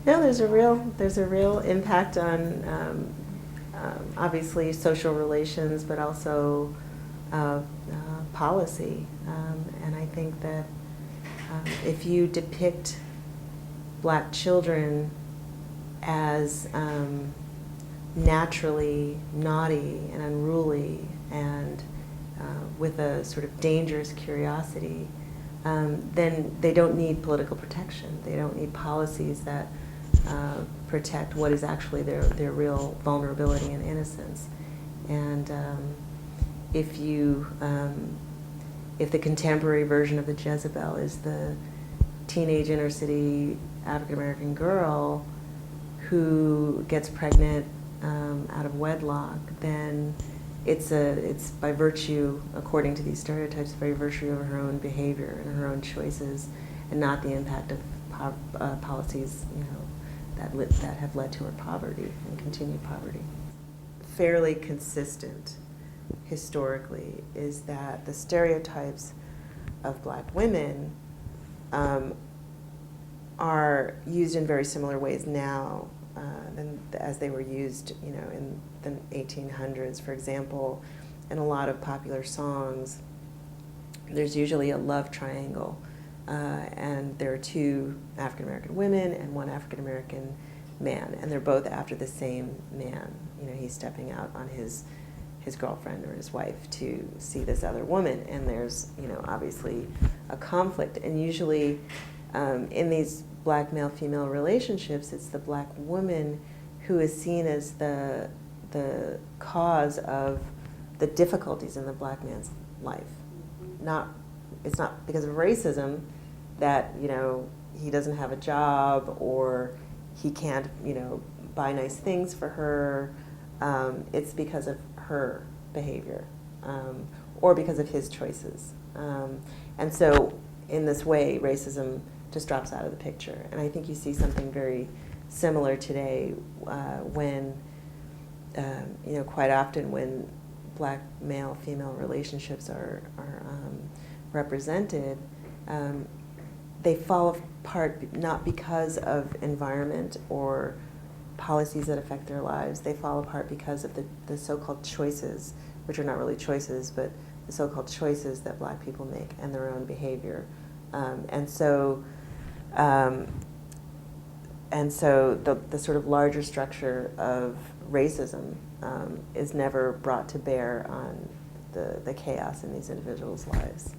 No, there's a real impact on obviously social relations, but also policy. And I think that if you depict black children as naturally naughty and unruly and with a sort of dangerous curiosity, then they don't need political protection. They don't need policies that protect what is actually their real vulnerability and innocence. And if the contemporary version of the Jezebel is the teenage inner city African American girl who gets pregnant out of wedlock, then it's by virtue, according to these stereotypes, by virtue of her own behavior and her own choices, and not the impact of policies, that have led to her poverty and continued poverty. Fairly consistent historically is that the stereotypes of black women are used in very similar ways now as they were used, in the 1800s. For example, in a lot of popular songs, there's usually a love triangle, and there are two African American women and one African American man, and they're both after the same man. He's stepping out on his girlfriend or his wife to see this other woman, and there's obviously a conflict. And usually in these black male-female relationships, it's the black woman who is seen as the cause of the difficulties in the black man's life. It's not because of racism that he doesn't have a job or he can't buy nice things for her. It's because of her behavior, or because of his choices. And so in this way, racism just drops out of the picture. And I think you see something very similar today when, quite often when black male-female relationships are represented, they fall apart not because of environment or policies that affect their lives. They fall apart because of the so-called choices, which are not really choices, but the so-called choices that black people make and their own behavior. And so the sort of larger structure of racism is never brought to bear on the chaos in these individuals' lives.